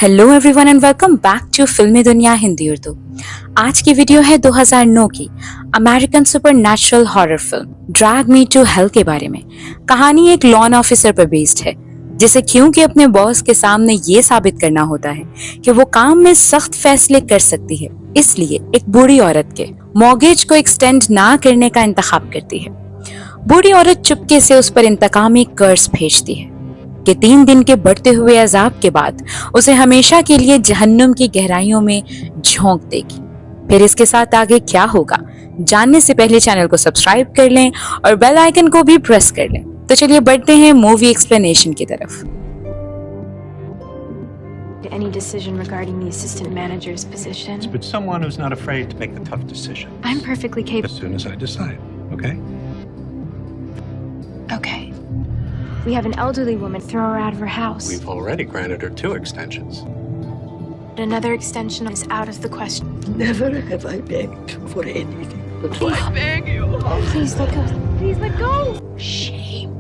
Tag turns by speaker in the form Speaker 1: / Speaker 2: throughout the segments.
Speaker 1: Hello everyone and welcome back to Filmi Duniya Hindi Urdu. आज की video है 2009 की American supernatural horror film drag me to hell के बारे में। कहानी एक लॉन ऑफिसर पर बेस्ड है जिसे क्योंकि अपने बॉस के सामने ये साबित करना होता है कि वो काम में सख्त फैसले कर सकती है, इसलिए एक बूढ़ी औरत के मॉर्गेज को एक्सटेंड ना करने का इंतखाब करती है। बूढ़ी औरत चुपके से उस पर इंतकामी कर्ज भेजती है कि 3 दिन के बढ़ते हुए अजाब के बाद उसे हमेशा के लिए जहन्नुम की गहराइयों में झोंक देगी। फिर इसके साथ आगे क्या होगा जानने से पहले चैनल को सब्सक्राइब कर लें और बेल आइकन को भी प्रेस कर लें। तो चलिए बढ़ते हैं मूवी एक्सप्लेनेशन की तरफ।
Speaker 2: Any decision regarding the assistant manager's position?
Speaker 3: But someone who's not afraid to make the tough decisions.
Speaker 2: I'm perfectly
Speaker 3: As
Speaker 2: capable.
Speaker 3: soon as I decide, okay?
Speaker 2: Okay. We have an elderly woman. Throw her out of her house.
Speaker 3: We've already granted her 2 extensions.
Speaker 2: Another extension is out of the question.
Speaker 4: Never have I begged for anything.
Speaker 2: Please beg you. Please let go. Please let go.
Speaker 4: Shame.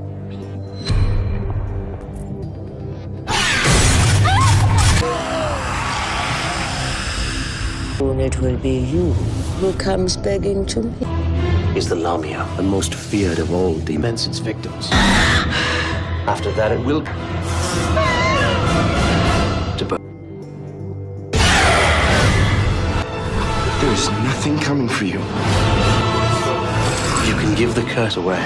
Speaker 4: Soon it will be you who comes begging to me.
Speaker 5: Is the Lamia, the most feared of all demons its victims. After that, it will to burn. There is nothing coming for you. You can give the curse away.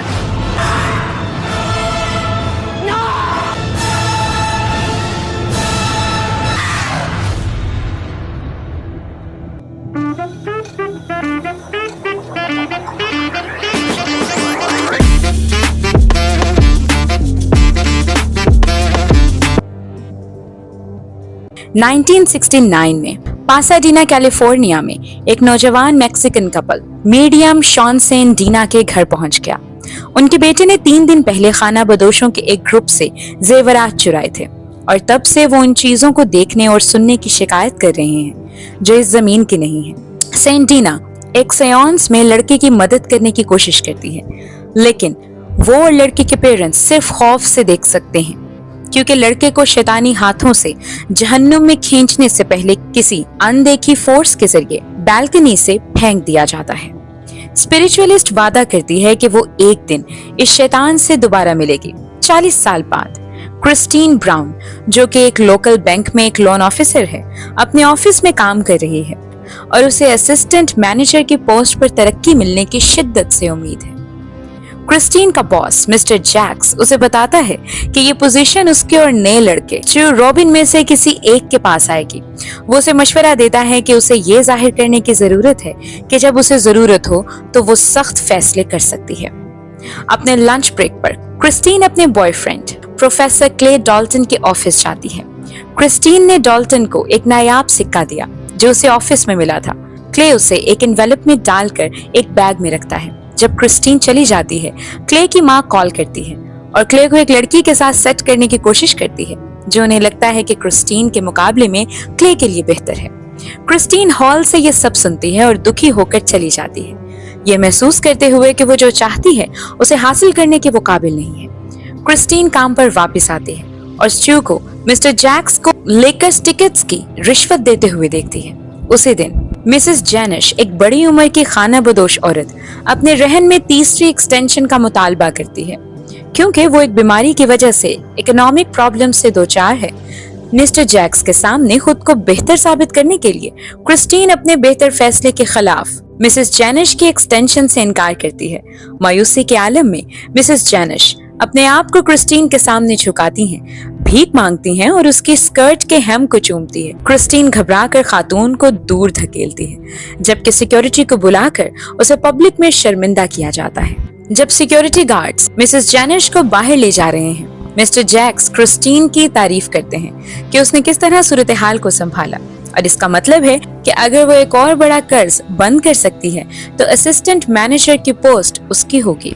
Speaker 1: 1969 में पासाडीना California में एक नौजवान Mexican couple medium शॉन सेन डीना के घर पहुंच गया। उनके बेटे ने 3 दिन पहले खाना बदोशों के एक ग्रुप से जेवरात चुराए थे और तब से वो उन चीजों को देखने और सुनने की शिकायत कर रहे हैं जो इस जमीन की नहीं है। सेन डीना एक सेयांस में लड़के की मदद करने की कोशिश करती है, लेकिन वो और लड़के के पेरेंट्स सिर्फ खौफ से देख सकते हैं क्योंकि लड़के को शैतानी हाथों से जहन्नुम में खींचने से पहले किसी अनदेखी फोर्स के जरिए बालकनी से फेंक दिया जाता है। स्पिरिचुअलिस्ट वादा करती है कि वो एक दिन इस शैतान से दोबारा मिलेगी। 40 साल बाद क्रिस्टीन ब्राउन, जो कि एक लोकल बैंक में एक लोन ऑफिसर है, अपने ऑफिस में काम कर रही है और उसे असिस्टेंट मैनेजर की पोस्ट पर तरक्की मिलने की शिद्दत से उम्मीद है। क्रिस्टीन का बॉस मिस्टर जैक्स उसे बताता है कि ये पोजीशन उसके और नए लड़के जो रॉबिन में से किसी एक के पास आएगी। वो उसे मशवरा देता है कि उसे ये जाहिर करने की जरूरत है कि जब उसे जरूरत हो तो वो सख्त फैसले कर सकती है। अपने लंच ब्रेक पर क्रिस्टीन अपने बॉयफ्रेंड प्रोफेसर क्ले डॉल्टन के ऑफिस जाती है। क्रिस्टीन ने डॉल्टन को एक नायाब सिक्का दिया जो उसे ऑफिस में मिला था। क्ले उसे एक एनवेलप में डालकर एक बैग में रखता है। जब क्रिस्टीन चली जाती है, क्ले की माँ कॉल करती है और क्ले को एक लड़की के साथ सेट करने की कोशिश करती है जो उन्हें लगता है कि क्रिस्टीन के मुकाबले में क्ले के लिए बेहतर है। क्रिस्टीन हॉल से ये सब सुनती है और दुखी होकर चली जाती है, ये महसूस करते हुए कि वो जो चाहती है उसे हासिल करने के वो काबिल नहीं है। क्रिस्टीन काम पर वापस आती है और स्टू को मिस्टर जैक्स को लेकर टिकट्स की रिश्वत देते हुए देखती है। उसी दिन मिसेस जेनिश, एक बड़ी उम्र की खाना बदोश औरत, अपने रहन में तीसरी एक्सटेंशन का मुतालबा करती है क्योंकि वो एक बीमारी की वजह से इकोनॉमिक प्रॉब्लम से दोचार है। मिस्टर जैक्स के सामने खुद को बेहतर साबित करने के लिए क्रिस्टीन अपने बेहतर फैसले के खिलाफ मिसेस जेनिश की एक्सटेंशन से इनकार करती है। मायूसी के आलम में मिसेस जेनिश अपने आप को क्रिस्टीन के सामने झुकाती हैं, भीख मांगती हैं और उसकी स्कर्ट के हेम को चूमती है। क्रिस्टीन घबराकर खातून को दूर धकेलती है, जबकि सिक्योरिटी को बुलाकर उसे पब्लिक में शर्मिंदा किया जाता है। जब सिक्योरिटी गार्ड्स मिसेस जेनिश को बाहर ले जा रहे हैं, मिस्टर जैक्स क्रिस्टीन की तारीफ करते हैं कि उसने किस तरह सूरत हाल को संभाला और इसका मतलब है कि अगर वो एक और बड़ा कर्ज बंद कर सकती है तो असिस्टेंट मैनेजर की पोस्ट उसकी होगी।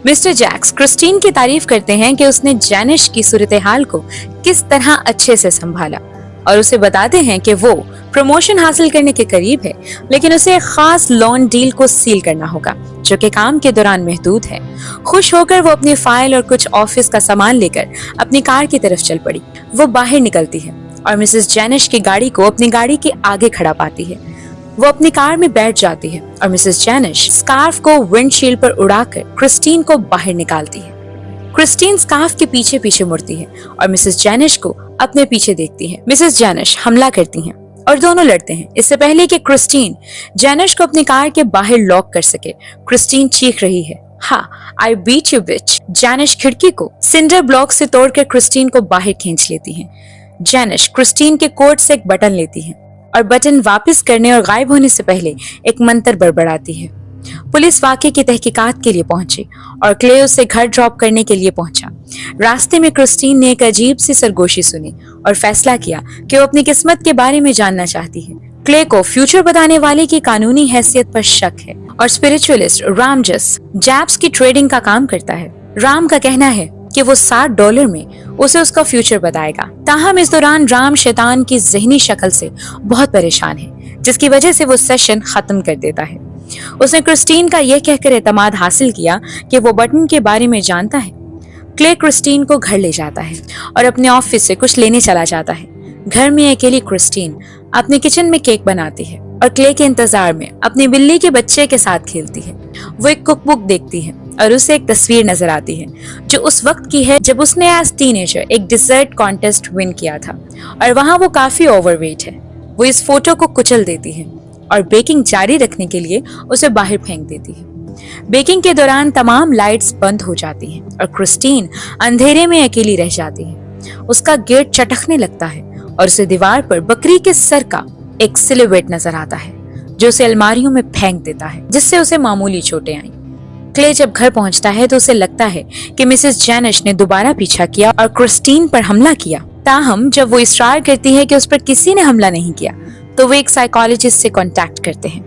Speaker 1: मिस्टर जैक्स क्रिस्टीन की तारीफ करते हैं कि उसने जेनिश की सूरत हाल को किस तरह अच्छे से संभाला और उसे बताते हैं कि वो प्रमोशन हासिल करने के करीब है, लेकिन उसे एक खास लोन डील को सील करना होगा जो कि काम के दौरान महदूद है। खुश होकर वो अपनी फाइल और कुछ ऑफिस का सामान लेकर अपनी कार की तरफ चल पड़ी। वो बाहर निकलती है और मिसेस जेनिश की गाड़ी को अपनी गाड़ी के आगे खड़ा पाती है। वो अपनी कार में बैठ जाती है और मिसेस जेनिश स्कार्फ को विंडशील्ड पर उड़ाकर क्रिस्टीन को बाहर निकालती है। क्रिस्टीन स्कार्फ के पीछे पीछे मुड़ती है और मिसेस जेनिश को अपने पीछे देखती है। मिसेस जेनिश हमला करती हैं और दोनों लड़ते हैं। इससे पहले कि क्रिस्टीन जेनिश को अपनी कार के बाहर लॉक कर सके, क्रिस्टीन चीख रही है, हाँ, आई बीट यू बिच। जेनिश खिड़की को सिंडर ब्लॉक से तोड़कर क्रिस्टीन को बाहर खींच लेती है। जेनिश क्रिस्टीन के कोट से एक बटन लेती है और बटन वापस करने और गायब होने से पहले एक मंत्र बड़बड़ाती है। पुलिस वाकये की तहकीकात के लिए पहुंची और क्ले उसे घर ड्रॉप करने के लिए पहुंचा। रास्ते में क्रिस्टीन ने एक अजीब सी सरगोशी सुनी और फैसला किया कि वो अपनी किस्मत के बारे में जानना चाहती है। क्ले को फ्यूचर बताने वाले की कानूनी हैसियत पर शक है और स्पिरिचुअलिस्ट राम जैब्स की ट्रेडिंग का काम करता है। राम का कहना है कि वो $60 में उसे उसका फ्यूचर बताएगा। ताहम इस दौरान राम शैतान की ज़हनी शक्ल से बहुत परेशान है, जिसकी वजह से वो सेशन खत्म कर देता है। उसने क्रिस्टीन का यह कहकर एतमाद हासिल किया कि वो बटन के बारे में जानता है। क्ले क्रिस्टीन को घर ले जाता है और अपने ऑफिस से कुछ लेने चला जाता है। घर में अकेली क्रिस्टीन अपने किचन में केक बनाती है और क्ले के इंतजार में अपनी बिल्ली के बच्चे के साथ खेलती है। वो एक कुकबुक देखती है और उसे एक तस्वीर नजर आती है जो उस वक्त की है जब उसने एज टीनेजर एक डिजर्ट कॉन्टेस्ट विन किया था और वहाँ वो काफी ओवरवेट है। वो इस फोटो को कुचल देती है और बेकिंग जारी रखने के लिए उसे बाहर फेंक देती है। बेकिंग के दौरान तमाम लाइट्स बंद हो जाती हैं और क्रिस्टीन अंधेरे में अकेली रह जाती है। उसका गेट चटकने लगता है और उसे दीवार पर बकरी के सर का एक सिलुएट नजर आता है जो उसे अलमारियों में फेंक देता है, जिससे उसे मामूली चोटें आईं। क्ले जब घर पहुंचता है तो उसे लगता है कि मिसेस जेनिश ने दोबारा पीछा किया और क्रिस्टीन पर हमला किया। ताहम जब वो इसरार करती है कि उस पर किसी ने हमला नहीं किया तो वो एक साइकोलॉजिस्ट से कांटेक्ट करते हैं।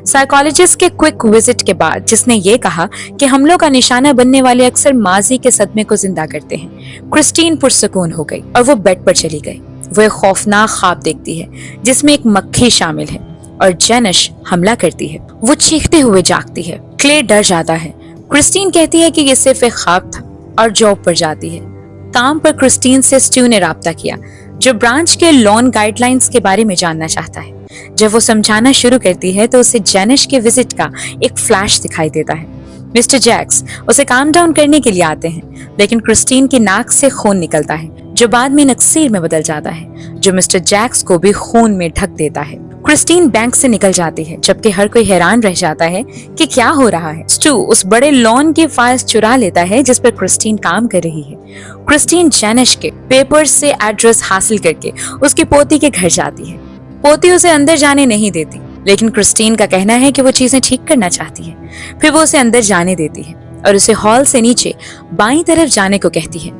Speaker 1: साइकोलॉजिस्ट के क्विक विजिट के बाद जिसने ये कहा कि हमलों का निशाना बनने वाले अक्सर माजी के सदमे को जिंदा करते हैं, क्रिस्टीन पुरसकून हो गई और वो बेड पर चली गई। वो एक खौफनाक ख्वाब देखती है जिसमें एक मक्खी शामिल है और जेनिश हमला करती है। वो चीखते हुए जागती है। क्ले डर जाता है। क्रिस्टीन कहती है कि ये सिर्फ एक ख्वाब था और जॉब पर जाती है। काम पर क्रिस्टीन से स्टू ने राब्ता किया जो ब्रांच के लॉन गाइडलाइंस के बारे में जानना चाहता है। जब वो समझाना शुरू करती है तो उसे जेनिश के विजिट का एक फ्लैश दिखाई देता है। मिस्टर जैक्स उसे काम डाउन करने के लिए आते हैं, लेकिन क्रिस्टीन की नाक से खून निकलता है जो बाद में नक्सीर में बदल जाता है, जो मिस्टर जैक्स को भी खून में ढक देता है। क्रिस्टीन बैंक से निकल जाती है जबकि हर कोई हैरान रह जाता है कि क्या हो रहा है। स्टू उस बड़े लॉन की फाइल्स चुरा लेता है जिस पर क्रिस्टीन काम कर रही है। क्रिस्टीन जेनिश के पेपर्स से एड्रेस हासिल करके उसकी पोती के घर जाती है। पोती उसे अंदर जाने नहीं देती, लेकिन क्रिस्टीन का कहना है कि वो चीजें ठीक करना चाहती है। फिर वो उसे अंदर जाने देती है और उसे हॉल से नीचे बाईं तरफ जाने को कहती है।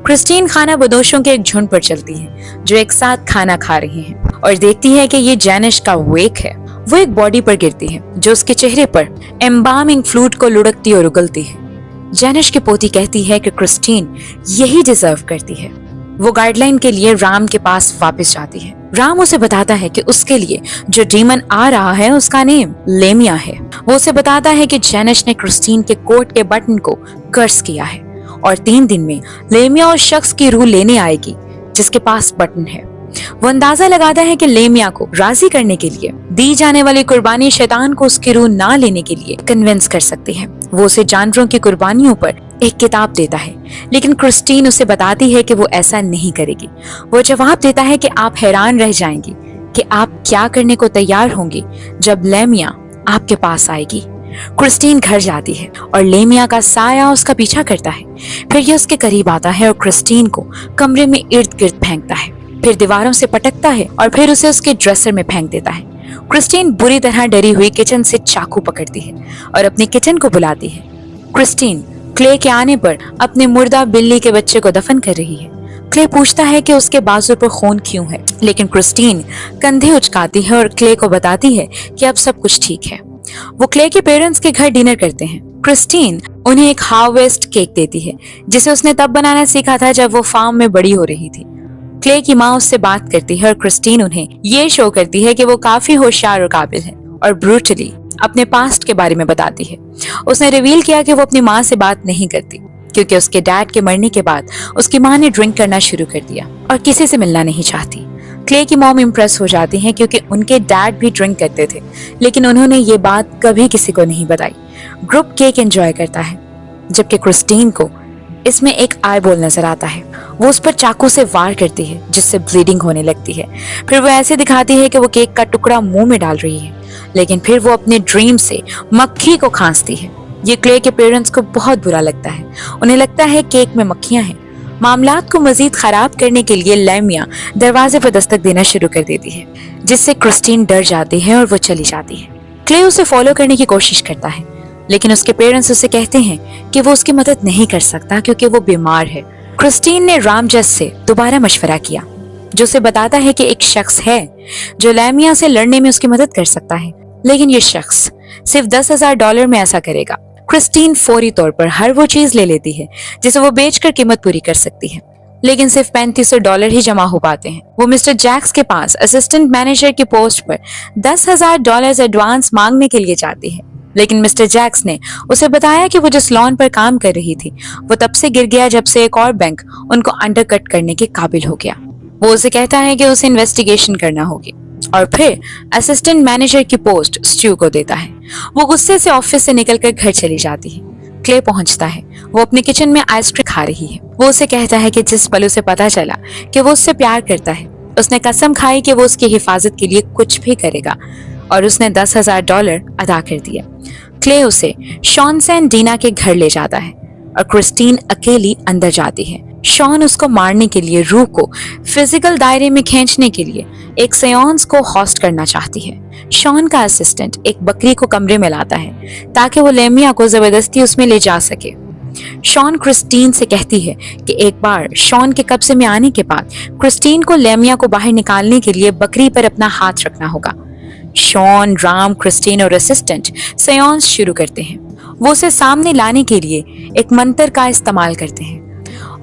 Speaker 1: क्रिस्टीन खाना बदोशों के एक झुंड पर चलती है जो एक साथ खाना खा रहे हैं और देखती है कि ये जेनिश का वेक है। वो एक बॉडी पर गिरती है जो उसके चेहरे पर एम्बामिंग फ्लूइड को लुढ़कती और उगलती है। जेनिश की पोती कहती है कि क्रिस्टीन यही डिजर्व करती है। वो गाइडलाइन के लिए राम के पास वापस जाती है। राम उसे बताता है कि उसके लिए जो डीमन आ रहा है उसका नेम लेमिया है। वो उसे बताता है कि जेनिश ने क्रिस्टीन के कोट के बटन को कर्स किया है और 3 दिन में लेमिया उस शख्स की रूह लेने आएगी जिसके पास बटन है। वो अंदाजा लगाता है कि लेमिया को राजी करने के लिए दी जाने वाली कुर्बानी शैतान को उसकी रूह ना लेने के लिए कन्विंस कर सकती है। वो उसे जानवरों की कुर्बानियों पर एक किताब देता है, लेकिन क्रिस्टीन उसे बताती है कि वो ऐसा नहीं करेगी। वो जवाब देता है कि आप हैरान रह जाएंगी कि आप क्या करने को तैयार होंगी जब लेमिया आपके पास आएगी। क्रिस्टीन घर जाती है और लेमिया का साया उसका पीछा करता है। फिर ये उसके करीब आता है और क्रिस्टीन को कमरे में इर्द गिर्द फेंकता है, फिर दीवारों से पटकता है और फिर उसे उसके ड्रेसर में फेंक देता है। क्रिस्टीन बुरी तरह डरी हुई किचन से चाकू पकड़ती है और अपनी किचन को बुलाती है। क्रिस्टीन क्ले के आने पर अपने मुर्दा बिल्ली के बच्चे को दफन कर रही है। क्ले पूछता है कि उसके बाजू पर खून क्यों है, लेकिन क्रिस्टीन कंधे उचकाती है और क्ले को बताती है कि अब सब कुछ ठीक है। वो क्ले के पेरेंट्स के घर डिनर करते हैं। क्रिस्टीन उन्हें एक हार्वेस्ट केक देती है जिसे उसने तब बनाना सीखा था जब वो फार्म में बड़ी हो रही थी। क्ले की माँ उससे बात करती है और क्रिस्टीन उन्हें ये शो करती है कि वो काफी होशियार और काबिल है और ब्रूटली अपने पास्ट के बारे में बताती है। उसने रिवील किया कि वो अपनी माँ से बात नहीं करती क्योंकि उसके डैड के मरने के बाद उसकी माँ ने ड्रिंक करना शुरू कर दिया और किसी से मिलना नहीं चाहती। क्ले की मॉम इम्प्रेस हो जाती हैं क्योंकि उनके डैड भी ड्रिंक करते थे, लेकिन उन्होंने ये बात कभी किसी को नहीं बताई। ग्रुप केक एंजॉय करता है, जबकि क्रिस्टीन को इसमें एक आई बॉल नजर आता है। वो उस पर चाकू से वार करती है, जिससे ब्लीडिंग होने लगती है। फिर वो ऐसे दिखाती है कि वो केक का टुकड़ा मुंह में डाल रही है, लेकिन फिर वो अपने ड्रीम से मक्खी को खांसती है। ये क्ले के पेरेंट्स को बहुत बुरा लगता है। उन्हें लगता है केक में मक्खियां हैं। मामलात को मजीद खराब करने के लिए लेमिया दरवाजे पर दस्तक देना शुरू कर देती है, जिससे क्रिस्टीन डर जाती है और वो चली जाती है। क्ले उसे फॉलो करने की कोशिश करता है, लेकिन उसके पेरेंट्स उसे कहते हैं कि वो उसकी मदद नहीं कर सकता क्योंकि वो बीमार है। क्रिस्टीन ने रामजस से दोबारा मशवरा किया, जो उसे बताता है कि एक शख्स है जो लेमिया से लड़ने में उसकी मदद कर सकता है, लेकिन ये शख्स सिर्फ $10,000 में ऐसा करेगा। क्रिस्टीन फौरी तौर पर हर वो चीज ले लेती है जिसे वो बेचकर कीमत पूरी कर सकती है, लेकिन सिर्फ $3500 ही जमा हो पाते हैं। वो मिस्टर जैक्स के पास असिस्टेंट मैनेजर की पोस्ट पर $10,000 एडवांस मांगने के लिए जाती है, लेकिन मिस्टर जैक्स ने उसे बताया कि वो जिस लॉन पर काम कर रही थी वो तब से गिर गया जब से एक और बैंक उनको अंडरकट करने के काबिल हो गया। वो उसे कहता है कि उसे इन्वेस्टिगेशन करना होगी और फिर असिस्टेंट मैनेजर की पोस्ट स्ट्यू को देता है। वो गुस्से से ऑफिस से निकलकर घर चली जाती है। क्ले पहुंचता है। वो अपने किचन में आइसक्रीम खा रही है। वो उसे कहता है कि जिस पल उसे पता चला कि वो उससे प्यार करता है, उसने कसम खाई कि वो उसकी हिफाजत के लिए कुछ भी करेगा, और उसने $10,000 अदा कर दिया। क्ले उसे शॉन सैन डीना के घर ले जाता है और क्रिस्टीन अकेली अंदर जाती है। शॉन उसको मारने के लिए रूह को फिजिकल दायरे में खींचने के लिए एक सेयांस को होस्ट करना चाहती है। शॉन का असिस्टेंट एक बकरी को कमरे में लाता है ताकि वो लेमिया को जबरदस्ती उसमें ले जा सके। शॉन क्रिस्टीन से कहती है कि एक बार शॉन के कब्जे में आने के बाद क्रिस्टीन को लेमिया को बाहर निकालने के लिए बकरी पर अपना हाथ रखना होगा। शॉन, राम, क्रिस्टीन और असिस्टेंट सेयांस शुरू करते हैं। वो उसे सामने लाने के लिए एक मंत्र का इस्तेमाल करते हैं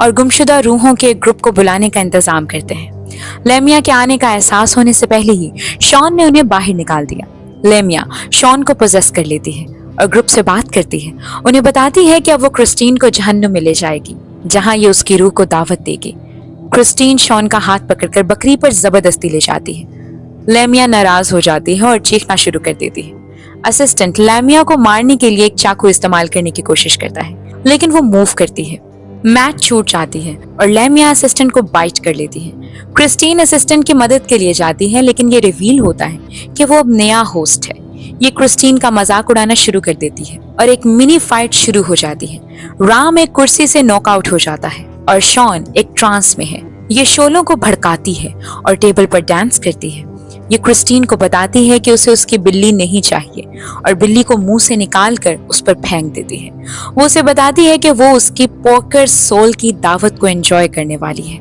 Speaker 1: और गुमशुदा रूहों के एक ग्रुप को बुलाने का इंतजाम करते हैं। लेमिया के आने का एहसास होने से पहले ही शॉन ने उन्हें बाहर निकाल दिया। लेमिया शॉन को पोजेस कर लेती है और ग्रुप से बात करती है। उन्हें बताती है कि अब वो क्रिस्टीन को जहन्नुम में ले जाएगी, जहां ये उसकी रूह को दावत देगी। क्रिस्टीन शॉन का हाथ पकड़कर बकरी पर जबरदस्ती ले जाती है। लेमिया नाराज हो जाती है और चीखना शुरू कर देती है। असिस्टेंट लेमिया को मारने के लिए एक चाकू इस्तेमाल करने की कोशिश करता है, लेकिन वो मूव करती है। मैच छूट जाती है और लेमिया असिस्टेंट को बाइट कर लेती है। क्रिस्टीन असिस्टेंट की मदद के लिए जाती है, लेकिन ये रिवील होता है कि वो अब नया होस्ट है। ये क्रिस्टीन का मजाक उड़ाना शुरू कर देती है और एक मिनी फाइट शुरू हो जाती है। राम एक कुर्सी से नॉकआउट हो जाता है और शॉन एक ट्रांस में है। ये शोलों को भड़काती है और टेबल पर डांस करती है। ये क्रिस्टीन को बताती है कि उसे उसकी बिल्ली नहीं चाहिए और बिल्ली को मुंह से निकाल कर उस पर फेंक देती है। वो उसे बताती है कि वो उसकी पोकर सोल की दावत को एंजॉय करने वाली है।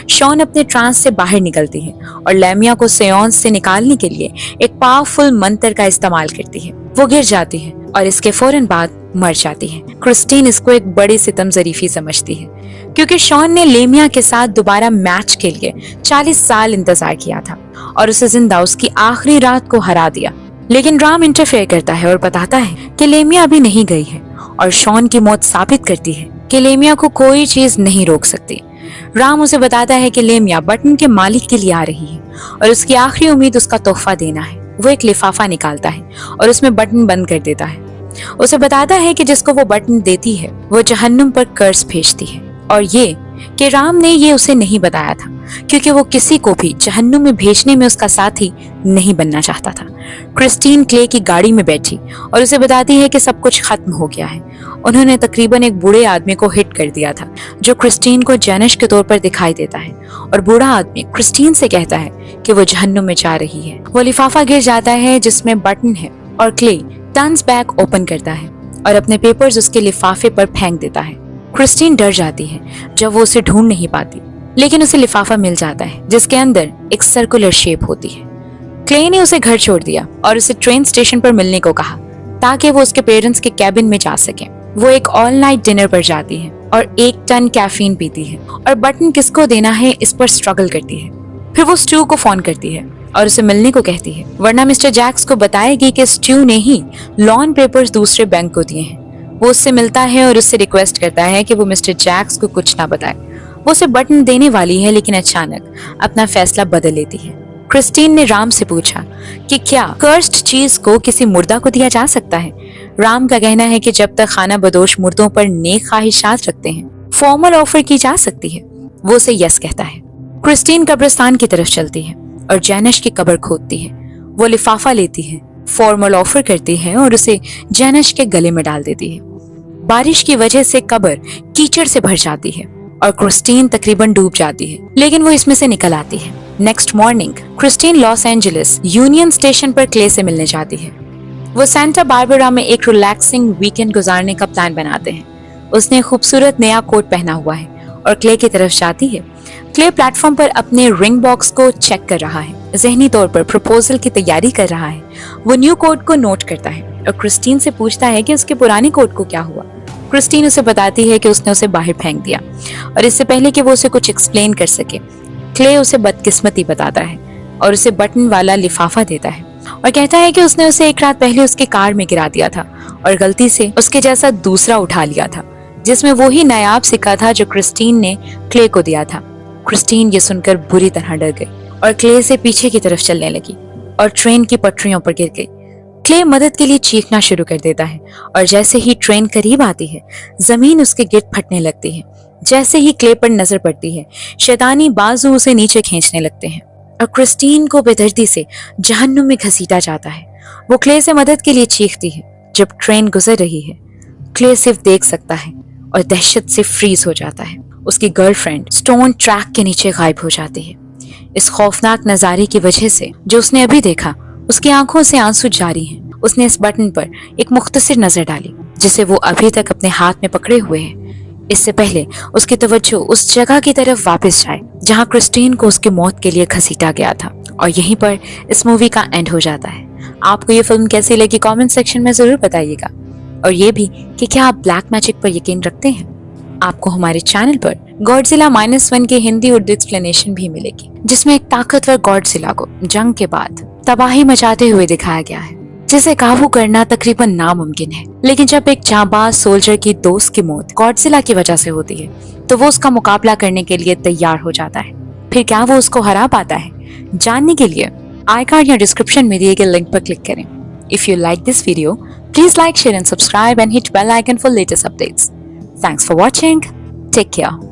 Speaker 1: शॉन अपने ट्रांस से बाहर निकलती है और लेमिया को सेयांस से निकालने के लिए एक पावरफुल मंत्र का इस्तेमाल करती है। वो गिर जाती है और इसके फौरन बाद मर जाती है। क्रिस्टीन इसको एक बड़ी सितम ज़रीफी समझती है, क्योंकि शॉन ने लेमिया के साथ दोबारा मैच के लिए 40 साल इंतजार किया था और उसे जिंदा उसकी आखिरी रात को हरा दिया। लेकिन राम इंटरफेयर करता है और बताता है कि लेमिया अभी नहीं गई है, और शॉन की मौत साबित करती है कि लेमिया को कोई चीज नहीं रोक सकती। राम उसे बताता है कि लेमिया बटन के मालिक के लिए आ रही है और उसकी आखिरी उम्मीद उसका तोहफा देना है। वो एक लिफाफा निकालता है और उसमें बटन बंद कर देता है। उसे बताता है कि जिसको वो बटन देती है वो जहन्नुम पर कर्ज भेजती है, और ये कि राम ने ये उसे नहीं बताया था क्योंकि वो किसी को भी जहन्नुम में भेजने में उसका साथी नहीं बनना चाहता था। क्रिस्टीन क्ले की गाड़ी में बैठी और उसे बताती है कि सब कुछ खत्म हो गया है। उन्होंने तकरीबन एक बूढ़े आदमी को हिट कर दिया था जो क्रिस्टीन को जैनिश के तौर पर दिखाई देता है, और बूढ़ा आदमी क्रिस्टीन से कहता है कि वो जहन्नुम में जा रही है। वो लिफाफा गिर जाता है जिसमें बटन है और क्ले टन्स बैग ओपन करता है और अपने पेपर्स उसके लिफाफे पर फेंक देता है। क्रिस्टीन डर जाती है जब वो उसे ढूंढ नहीं पाती, लेकिन उसे लिफाफा मिल जाता है जिसके अंदर एक सर्कुलर शेप होती है। क्ले ने उसे घर छोड़ दिया और उसे ट्रेन स्टेशन पर मिलने को कहा ताकि वो उसके पेरेंट्स के कैबिन में जा सके। वो एक ऑल नाइट डिनर पर जाती है और 1 टन कैफीन पीती है और बटन किसको देना है इस पर स्ट्रगल करती है। फिर वो स्ट्यू को फोन करती है और उसे मिलने को कहती है, वरना मिस्टर जैक्स को बताएगी कि स्ट्यू ने ही लॉन पेपर्स दूसरे बैंक को दिए हैं। वो उससे मिलता है और उससे रिक्वेस्ट करता है कि वो मिस्टर जैक्स को कुछ ना बताए। वो उसे बटन देने वाली है, लेकिन अचानक अपना फैसला बदल लेती है। क्रिस्टीन ने राम से पूछा कि क्या कर्स्ड चीज को किसी मुर्दा को दिया जा सकता है। राम का कहना है कि जब तक खाना बदोश मुर्दों पर नेक ख्वाहिशात रखते हैं, फॉर्मल ऑफर की जा सकती है। वो उसे यस कहता है। क्रिस्टीन कब्रिस्तान की तरफ चलती है और जैनश की कब्र खोदती है। वो लिफाफा लेती है, फॉर्मल ऑफर करती है और उसे जैनश के गले में डाल देती है। बारिश की वजह से कब्र कीचड़ से भर जाती है और क्रिस्टीन तकरीबन डूब जाती है, लेकिन वो इसमें से निकल आती है। Next morning Christine Los Angeles union station पर क्ले से मिलने जाती है। वो सेंटा बारबरा में एक रिलैक्सिंग वीकेंड गुजारने का प्लान बनाते हैं। उसने खूबसूरत नया कोट पहना हुआ है और क्ले की तरफ जाती है। क्ले प्लेटफॉर्म पर अपने रिंग बॉक्स को चेक कर रहा है, ज़हनी तौर पर प्रपोजल की तैयारी कर रहा है। वो न्यू कोट को नोट करता है और क्रिस्टीन से पूछता है कि उसके पुराने कोट को क्या हुआ। क्रिस्टीन उसे बताती है कि उसने उसे बाहर फेंक दिया, और इससे पहले कि वो उसे कुछ एक्सप्लेन कर सके, क्ले उसे बदकिस्मती बताता है और उसे बटन वाला लिफाफा देता है और कहता है कि उसने उसे एक रात पहले उसके कार में गिरा दिया था और गलती से उसके जैसा दूसरा उठा लिया था, जिसमें वो ही नायाब सिक्का था जो क्रिस्टीन ने क्ले को दिया था। क्रिस्टीन ये सुनकर बुरी तरह डर गई और क्ले से पीछे की तरफ चलने लगी और ट्रेन की पटरियों पर गिर गई। क्ले मदद के लिए चीखना शुरू कर देता है और जैसे ही ट्रेन करीब आती है, जमीन उसके गिर्द फटने लगती है। जैसे ही क्ले पर नजर पड़ती है, शैतानी बाजू उसे नीचे खींचने लगते हैं और क्रिस्टीन को बेदर्दी से जहन्नुम में घसीटा जाता है। वो क्ले से मदद के लिए चीखती है। जब ट्रेन गुजर रही है, क्ले सिर्फ देख सकता है और दहशत से फ्रीज हो जाता है। उसकी गर्लफ्रेंड स्टोन ट्रैक के नीचे गायब हो जाती है। इस खौफनाक नजारे की वजह से जो उसने अभी देखा, उसकी आंखों से आंसू जारी हैं। उसने इस बटन पर एक मुख्तसर नजर डाली जिसे वो अभी तक अपने हाथ में पकड़े हुए है, इससे पहले उसकी तवज्जो उस जगह की तरफ वापस जाए जहां क्रिस्टीन को उसकी मौत के लिए घसीटा गया था। और यहीं पर इस मूवी का एंड हो जाता है। आपको ये फिल्म कैसी लगी कमेंट सेक्शन में जरूर बताइएगा, और ये भी कि क्या आप ब्लैक मैजिक पर यकीन रखते हैं। आपको हमारे चैनल पर गॉडजिला -1 की हिंदी उर्दू एक्सप्लेनेशन भी मिलेगी, जिसमें एक ताकतवर गॉडजिला को जंग के बाद तबाही मचाते हुए दिखाया गया है, जिसे काबू करना तकरीबन नामुमकिन है। लेकिन जब एक जांबाज सोल्जर की दोस्त की मौत गॉडजिला की वजह से होती है, तो वो उसका मुकाबला करने के लिए तैयार हो जाता है। फिर क्या वो उसको हरा पाता है? जानने के लिए आई कार्ड या डिस्क्रिप्शन में दिए गए लिंक पर क्लिक करें। If you like this video, please like, share and subscribe and hit bell icon for latest updates. Thanks for watching. Take care.